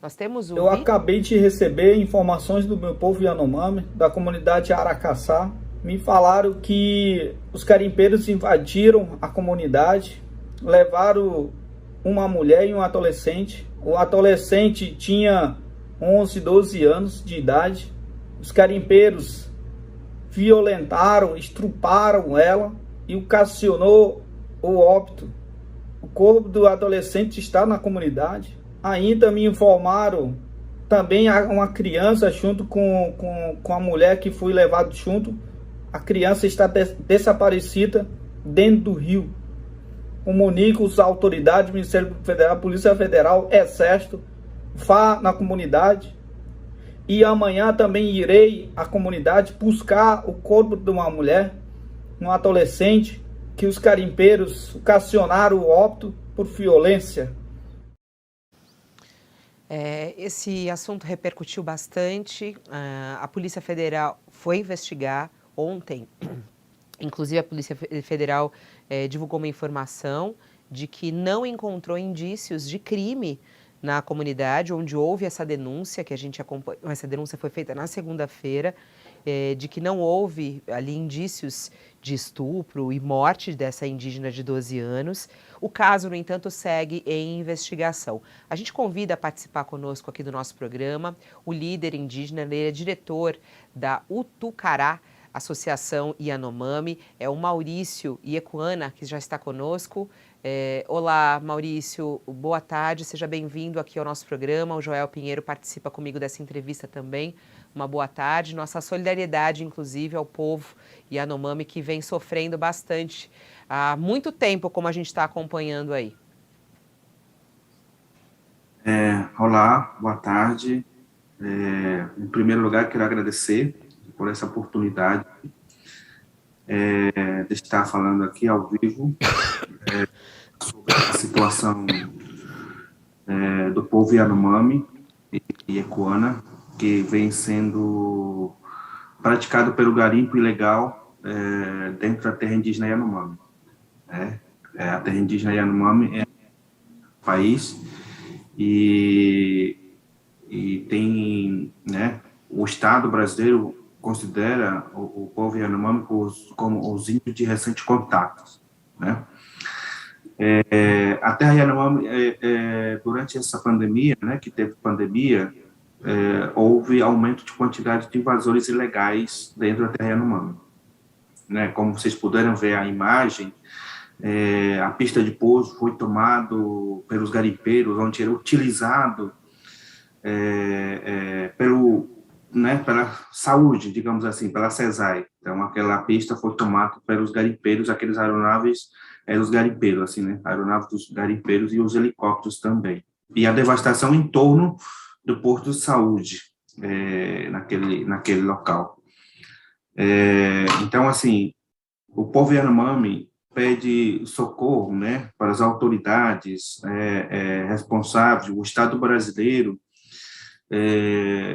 Nós temos o Eu vídeo? acabei de receber informações do meu povo Yanomami, da comunidade Aracaçá. Me falaram que os garimpeiros invadiram a comunidade, levaram uma mulher e um adolescente. O adolescente tinha 11, 12 anos de idade. Os garimpeiros violentaram, estruparam ela e ocasionou o óbito. O corpo do adolescente está na comunidade. Ainda me informaram também há uma criança junto com a mulher que foi levado junto. A criança está desaparecida dentro do rio. Comunico as autoridades, Ministério Federal, Polícia Federal, Exército, vá na comunidade. E amanhã também irei à comunidade buscar o corpo de uma mulher, um adolescente, que os garimpeiros ocasionaram o óbito por violência. Esse assunto repercutiu bastante. A Polícia Federal foi investigar ontem. Inclusive, a Polícia Federal divulgou uma informação de que não encontrou indícios de crime na comunidade onde houve essa denúncia, que a gente acompanhou. Essa denúncia foi feita na segunda-feira, de que não houve ali indícios de estupro e morte dessa indígena de 12 anos. O caso, no entanto, segue em investigação. A gente convida a participar conosco aqui do nosso programa o líder indígena, ele é diretor da Utucará, Associação Yanomami, é o Maurício Iecuana, que já está conosco. Olá, Maurício, boa tarde, seja bem-vindo aqui ao nosso programa. O Joel Pinheiro participa comigo dessa entrevista também. Uma boa tarde, nossa solidariedade, inclusive, ao povo Yanomami que vem sofrendo bastante há muito tempo, como a gente está acompanhando aí. Olá, boa tarde. Em primeiro lugar, quero agradecer por essa oportunidade de estar falando aqui ao vivo sobre a situação do povo Yanomami e Iecuana, que vem sendo praticado pelo garimpo ilegal dentro da terra indígena Yanomami. A terra indígena Yanomami é um país e tem, né, o Estado brasileiro considera o povo Yanomami como os índios de recente contato, né? A terra Yanomami, durante essa pandemia, né, que teve pandemia, houve aumento de quantidade de invasores ilegais dentro da terra Yanomami, né? Como vocês puderam ver a imagem, a pista de pouso foi tomado pelos garimpeiros, onde era utilizado pela saúde, digamos assim, pela CESAI. Então, aquela pista foi tomada pelos garimpeiros, aqueles aeronaves dos garimpeiros, assim, né? Aeronaves dos garimpeiros e os helicópteros também. E a devastação em torno do posto de saúde, naquele local. Então, assim, o povo Yanomami pede socorro, né, para as autoridades responsáveis, o Estado brasileiro,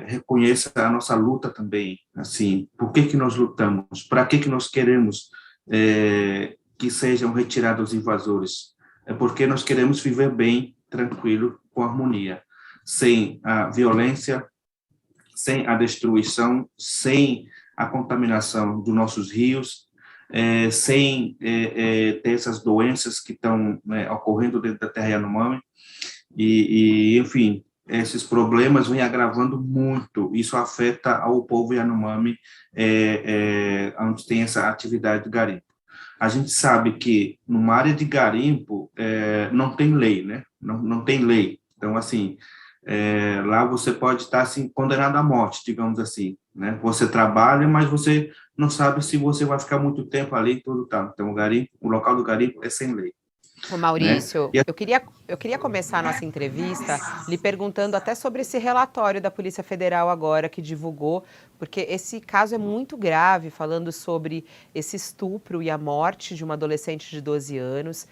reconheça a nossa luta também, assim, por que nós lutamos, para que nós queremos que sejam retirados os invasores, porque nós queremos viver bem, tranquilo, com harmonia, sem a violência, sem a destruição, sem a contaminação dos nossos rios, sem ter essas doenças que estão, né, ocorrendo dentro da terra Yanomami, enfim, esses problemas vêm agravando muito, isso afeta ao povo Yanomami, onde tem essa atividade de garimpo. A gente sabe que numa área de garimpo não tem lei, né? Não tem lei. Então, assim, lá você pode estar assim, condenado à morte, digamos assim, né? Você trabalha, mas você não sabe se você vai ficar muito tempo ali e tudo tal. Então, o local do garimpo é sem lei. Ô Né? Maurício, eu queria começar a nossa entrevista lhe perguntando até sobre esse relatório da Polícia Federal agora que divulgou, porque esse caso é muito grave, falando sobre esse estupro e a morte de uma adolescente de 12 anos,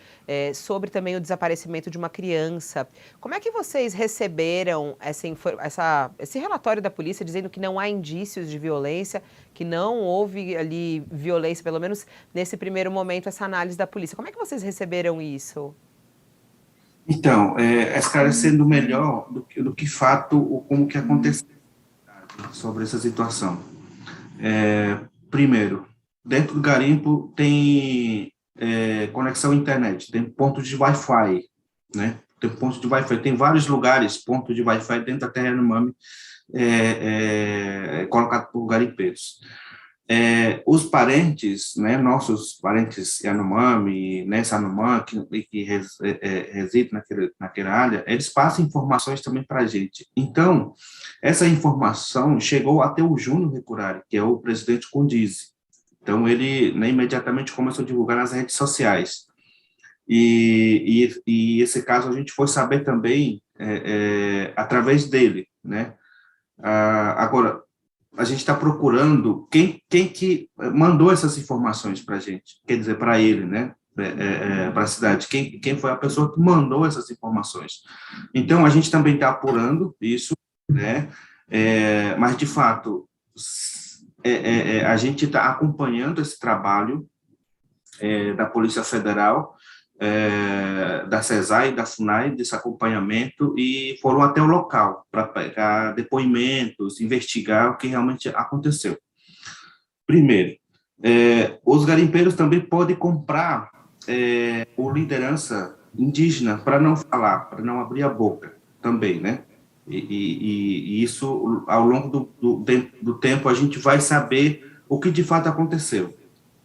sobre também o desaparecimento de uma criança. Como é que vocês receberam esse relatório da polícia dizendo que não há indícios de violência, que não houve ali violência, pelo menos nesse primeiro momento, essa análise da polícia? Como é que vocês receberam isso? Então, esclarecendo melhor do que fato, como que aconteceu sobre essa situação. Primeiro, dentro do garimpo tem conexão à internet, tem pontos de Wi-Fi, né? Tem pontos de Wi-Fi, tem vários lugares, pontos de Wi-Fi dentro da terra Yanomami, colocado por garimpeiros. Os parentes, né, nossos parentes Yanomami, né, Sanomami, que residem naquela área, eles passam informações também para a gente. Então, essa informação chegou até o Júnior Recurari, que é o presidente Condize. Então, ele, né, imediatamente começou a divulgar nas redes sociais. E esse caso a gente foi saber também através dele, né? Agora, a gente está procurando quem que mandou essas informações para a gente, quer dizer, para ele, né? Para a cidade, quem foi a pessoa que mandou essas informações. Então, a gente também está apurando isso, né? Mas, de fato, a gente está acompanhando esse trabalho da Polícia Federal, da CESAI, da FUNAI, desse acompanhamento, e foram até o local para pegar depoimentos, investigar o que realmente aconteceu. Primeiro, os garimpeiros também podem comprar o liderança indígena para não falar, para não abrir a boca também, né? E isso, ao longo do tempo, a gente vai saber o que de fato aconteceu.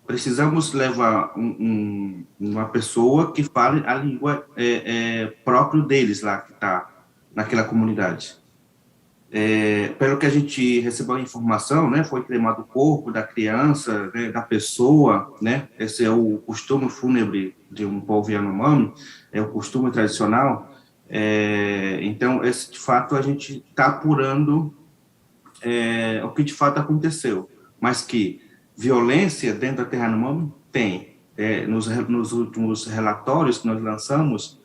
Precisamos levar uma pessoa que fale a língua própria deles lá, que está naquela comunidade. Pelo que a gente recebeu a informação, né, foi cremado o corpo da criança, né, da pessoa, né, esse é o costume fúnebre de um povo Yanomami, é o costume tradicional. Então, de fato, a gente está apurando o que de fato aconteceu, mas que violência dentro da terra Yanomami tem. Nos últimos relatórios que nós lançamos,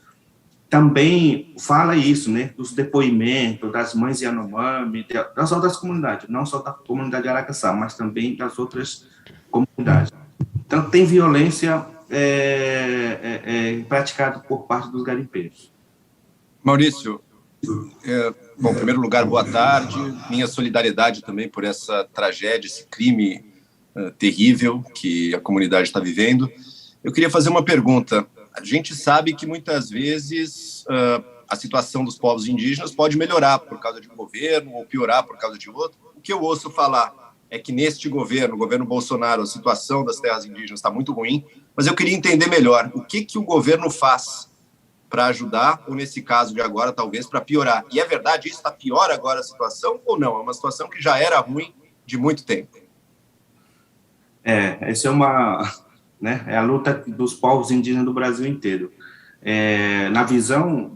também fala isso, né, dos depoimentos das mães Yanomami, das outras comunidades, não só da comunidade Aracaçá, mas também das outras comunidades. Então, tem violência praticada por parte dos garimpeiros. Maurício, bom, em primeiro lugar, boa tarde. Minha solidariedade também por essa tragédia, esse crime terrível que a comunidade está vivendo. Eu queria fazer uma pergunta. A gente sabe que muitas vezes a situação dos povos indígenas pode melhorar por causa de um governo ou piorar por causa de outro. O que eu ouço falar é que neste governo, o governo Bolsonaro, a situação das terras indígenas está muito ruim, mas eu queria entender melhor o que o governo faz para ajudar, ou nesse caso de agora, talvez, para piorar. E é verdade, isso está pior agora a situação ou não? É uma situação que já era ruim de muito tempo. Essa é a luta dos povos indígenas do Brasil inteiro. Na visão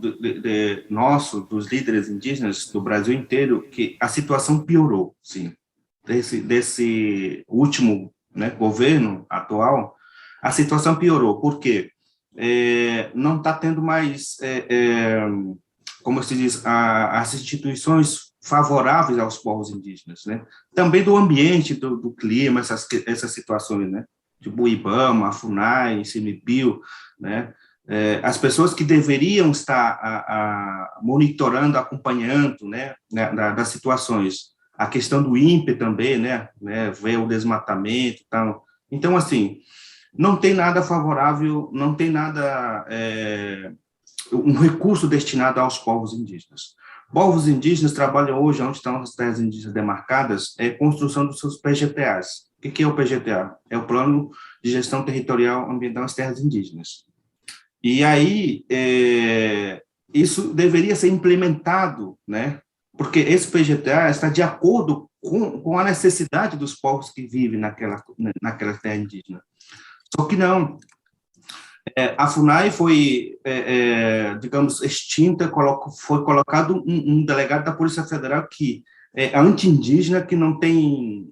dos líderes indígenas do Brasil inteiro, que a situação piorou, sim. Desse último, né, governo atual, a situação piorou. Por quê? Não está tendo mais, como se diz, as instituições favoráveis aos povos indígenas, né? Também do ambiente, do clima, essas situações, né? Tipo o IBAMA, a FUNAI, CMPIO, né? As pessoas que deveriam estar monitorando, acompanhando, né, das situações. A questão do INPE também, né, ver o desmatamento e tal. Então, assim, não tem nada favorável, não tem nada, um recurso destinado aos povos indígenas. Povos indígenas trabalham hoje, onde estão as terras indígenas demarcadas, construção dos seus PGTAs. O que é o PGTA? É o Plano de Gestão Territorial Ambiental das Terras Indígenas. E aí, isso deveria ser implementado, né? Porque esse PGTA está de acordo com a necessidade dos povos que vivem naquela terra indígena. Só que não. A FUNAI foi, digamos, extinta, foi colocado um delegado da Polícia Federal que é anti-indígena, que não tem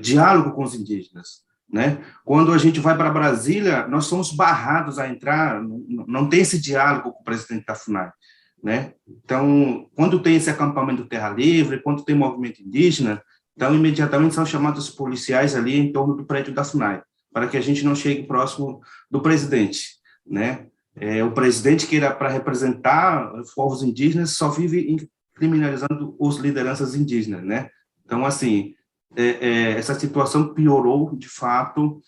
diálogo com os indígenas, né? Quando a gente vai para Brasília, nós somos barrados a entrar, não tem esse diálogo com o presidente da FUNAI, né? Então, quando tem esse acampamento Terra Livre, quando tem movimento indígena, então, imediatamente são chamados policiais ali em torno do prédio da FUNAI, para que a gente não chegue próximo do presidente, né? O presidente que era para representar os povos indígenas só vive criminalizando as lideranças indígenas, né? Então, assim, essa situação piorou, de fato,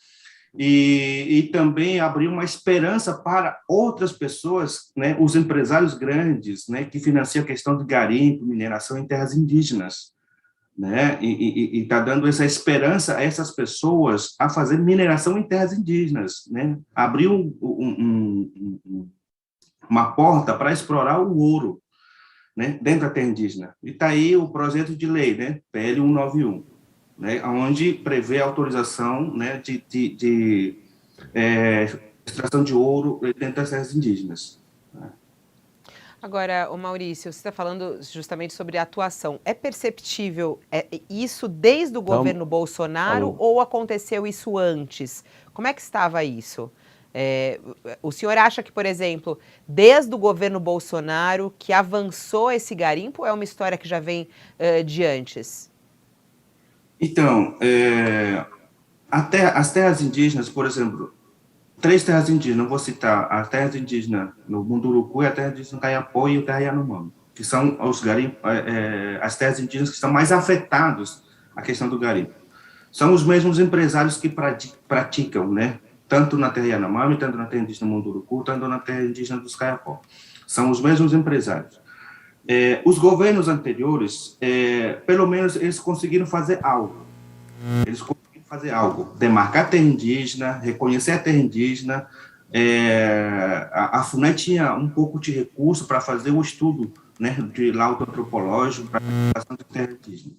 e também abriu uma esperança para outras pessoas, né, os empresários grandes, né, que financiam a questão de garimpo, mineração em terras indígenas, né, e está dando essa esperança a essas pessoas a fazer mineração em terras indígenas, né, abriu uma porta para explorar o ouro, né, dentro da terra indígena. E está aí o projeto de lei, né, PL 191, né, onde prevê a autorização, né, de extração de ouro dentro das terras indígenas. Agora, o Maurício, você está falando justamente sobre a atuação. É perceptível isso desde o governo Bolsonaro ou aconteceu isso antes? Como é que estava isso? O senhor acha que, por exemplo, desde o governo Bolsonaro que avançou esse garimpo ou é uma história que já vem de antes? Então, as terras indígenas, por exemplo, 3 terras indígenas, não vou citar, a terra indígena no Munduruku, a terra indígena no Kayapó e o terra Yanomami, que são as terras indígenas que estão mais afetadas à questão do garimpo. São os mesmos empresários que praticam, né? Tanto na terra Yanomami, tanto na terra indígena Munduruku, tanto na terra indígena dos Kayapó. São os mesmos empresários. Os governos anteriores, pelo menos, eles conseguiram fazer algo. Eles conseguiram fazer algo, demarcar a terra indígena, reconhecer a terra indígena. A FUNAI tinha um pouco de recurso para fazer o estudo, né, de laudo antropológico para a questão de terra indígena.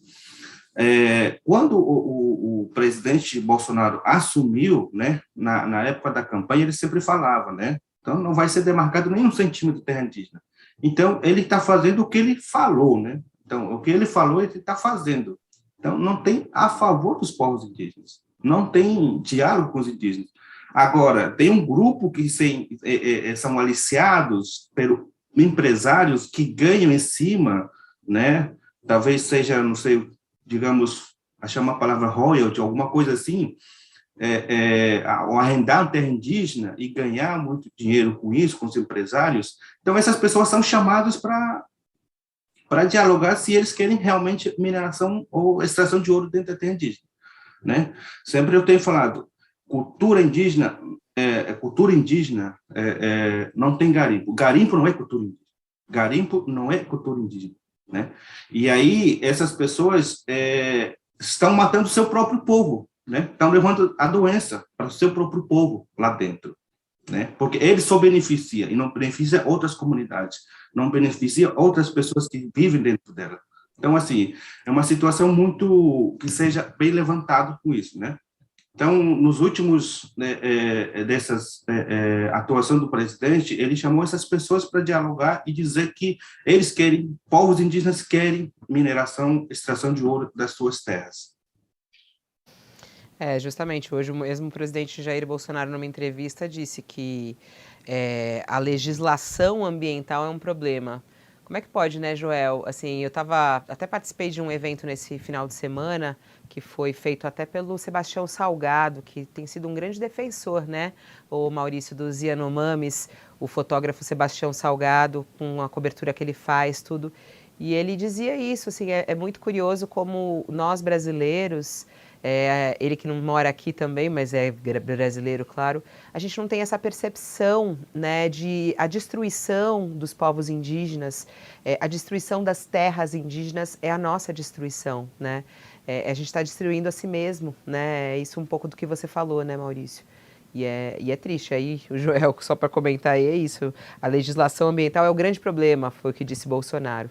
Quando o presidente Bolsonaro assumiu, né, na época da campanha, ele sempre falava, né, então não vai ser demarcado nem 1 centímetro de terra indígena. Então, ele está fazendo o que ele falou, né? Então, o que ele falou, ele está fazendo. Então, não tem a favor dos povos indígenas, não tem diálogo com os indígenas. Agora, tem um grupo que são aliciados pelos empresários que ganham em cima, né? Talvez seja, não sei, digamos, achar uma palavra royalty, alguma coisa assim, ou arrendar uma terra indígena e ganhar muito dinheiro com isso, com os empresários. Então, essas pessoas são chamadas para dialogar se eles querem realmente mineração ou extração de ouro dentro da terra indígena, né? Sempre eu tenho falado, cultura indígena não tem garimpo. Garimpo não é cultura indígena. Garimpo não é cultura indígena, né? E aí essas pessoas estão matando o seu próprio povo, né? Estão levando a doença para o seu próprio povo lá dentro, né? Porque ele só beneficia e não beneficia outras comunidades, não beneficia outras pessoas que vivem dentro dela. Então, assim, é uma situação muito que seja bem levantado com isso, né? Então, nos últimos atuação do presidente, ele chamou essas pessoas para dialogar e dizer que eles querem, povos indígenas querem mineração, extração de ouro das suas terras. Justamente, hoje mesmo o presidente Jair Bolsonaro, numa entrevista, disse que a legislação ambiental é um problema. Como é que pode, né, Joel? Assim, até participei de um evento nesse final de semana, que foi feito até pelo Sebastião Salgado, que tem sido um grande defensor, né, o Maurício, dos Yanomamis, o fotógrafo Sebastião Salgado, com a cobertura que ele faz, tudo. E ele dizia isso, assim, é muito curioso como nós brasileiros... ele que não mora aqui também, mas é brasileiro, claro, a gente não tem essa percepção, né, de a destruição dos povos indígenas, a destruição das terras indígenas é a nossa destruição, né? A gente está destruindo a si mesmo, né? Isso um pouco do que você falou, né, Maurício? E é triste. Aí, o Joel, só para comentar aí, é isso. A legislação ambiental é o grande problema, foi o que disse Bolsonaro.